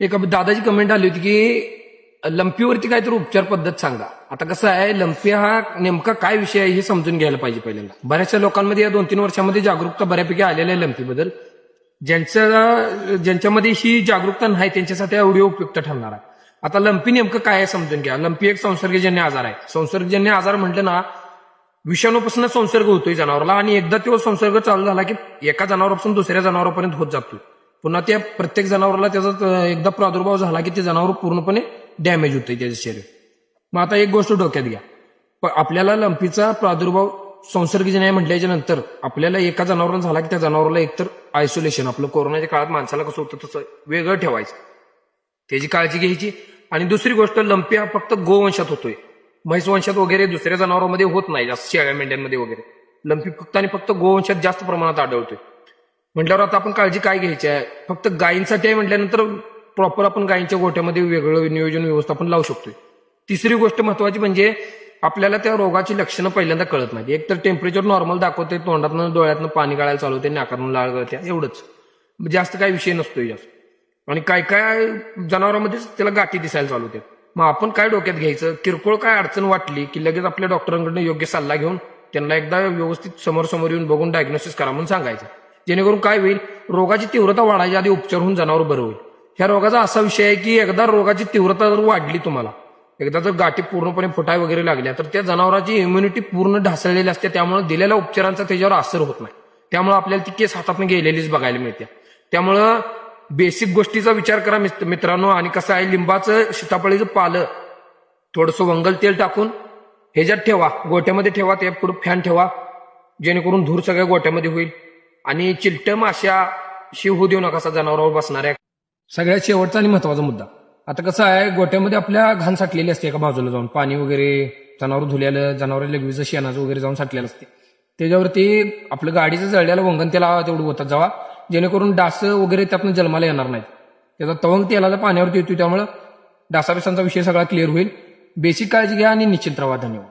एक दादाची कमेंट आली होती की लंपीवरती काहीतरी उपचार पद्धत सांगा. आता कसं आहे, लंपी हा नेमका काय विषय आहे हे समजून घ्यायला पाहिजे पहिल्यांदा. बऱ्याचशा लोकांमध्ये या 2-3 वर्षांमध्ये जागरूकता बऱ्यापैकी आलेल्या आहे लंपीबद्दल. ज्यांच्यामध्ये ही जागरूकता नाही त्यांच्यासाठी हा व्हिडिओ उपयुक्त ठरणार आहे. आता लंपी नेमकं काय आहे समजून घ्या. लंपी एक संसर्गजन्य आजार आहे. संसर्गजन्य आजार म्हटलं ना, विषाणूपासून संसर्ग होतोय जनावराला आणि एकदा तो संसर्ग चालू झाला की एका जनावरापासून दुसऱ्या जनावरापर्यंत होत जातोय. पुन्हा त्या प्रत्येक जनावराला त्याचा एकदा प्रादुर्भाव झाला की ते जनावर पूर्णपणे डॅमेज होतंय त्याचं शरीर. मग आता एक गोष्ट डोक्यात घ्या, आपल्याला लंपीचा प्रादुर्भाव संसर्गजन्य म्हटल्याच्या नंतर आपल्याला एका जनावराला झाला की त्या जनावराला एकतर आयसोलेशन, आपलं कोरोनाच्या काळात माणसाला कसं होतं तसं वेगळं ठेवायचं, त्याची काळजी घ्यायची. आणि दुसरी गोष्ट, लंपी हा फक्त गोवंशात होतोय, म्हैस वंशात वगैरे दुसऱ्या जनावरांमध्ये होत नाही जास्त, शेळ्या मेंढ्यांमध्ये वगैरे. लंपी फक्त आणि फक्त गोवंशात जास्त प्रमाणात आढळतोय. म्हटल्यावर आता आपण काळजी काय घ्यायची आहे, फक्त गायींसाठी आहे म्हटल्यानंतर प्रॉपर आपण गायींच्या गोठ्यामध्ये वेगळं नियोजन व्यवस्थापन लावू शकतोय. तिसरी गोष्ट महत्वाची म्हणजे आपल्याला त्या रोगाची लक्षणं पहिल्यांदा कळत नाही. एक तर टेम्परेचर नॉर्मल दाखवते, तोंडातनं डोळ्यातनं पाणी गाळायला चालू होते, नाकातून लाळ गळते, एवढंच. जास्त काही विषय नसतोय जास्त. आणि काय काय जनावरांमध्येच त्याला गाठी दिसायला चालू होते. मग आपण काय डोक्यात घ्यायचं, किरकोळ काय अडचण वाटली की लगेच आपल्या डॉक्टरांकडून योग्य सल्ला घेऊन त्यांना एकदा व्यवस्थित समोर येऊन बघून डायग्नोसिस करा म्हणून सांगायचं. जेणेकरून काय होईल, रोगाची तीव्रता वाढायच्या आधी उपचार होऊन जनावर बरं होईल. ह्या रोगाचा असा विषय आहे की एकदा रोगाची तीव्रता जर वाढली, तुम्हाला एकदा जर गाठी पूर्णपणे फुटाय वगैरे लागल्या तर त्या जनावरांची इम्युनिटी पूर्ण ढासळलेली असते. त्यामुळे दिलेल्या उपचारांचा त्याच्यावर असर होत नाही. त्यामुळे आपल्याला ती केस हातातून गेलेलीच बघायला मिळते. त्यामुळं बेसिक गोष्टीचा विचार करा मित्रांनो. आणि कसं आहे, लिंबाचं सीताफळीचं पालं थोडंसं वंगल तेल टाकून ह्याच्यात ठेवा, गोठ्यामध्ये ठेवा, त्या पुढे फॅन ठेवा, जेणेकरून धूर सगळ्या गोठ्यामध्ये होईल. आणि चिलट माश्या शिव होऊ देऊ नका जनावरांवर बसणाऱ्या. सगळ्यात शेवटचा आणि महत्वाचा मुद्दा, आता कसं आहे, गोठ्यामध्ये आपल्या घाण साठलेली असते एका बाजूला जाऊन, पाणी वगैरे जनावर धुल्यालं, जनावर लगवीचं शेणाचं वगैरे जाऊन साठलेलं असते. त्याच्यावरती आपलं गाडीचं जळल्याला वंगण तेला तेवढं होतात जावा, जेणेकरून डास वगैरे त्यातून जन्माला येणार नाहीत. त्याचा तवंग तेलाला पाण्यावरती येतो, त्यामुळे डासाबिसांचा विषय सगळा क्लिअर होईल. बेसिक काळजी घ्या आणि निश्चिंत राहा. धन्यवाद.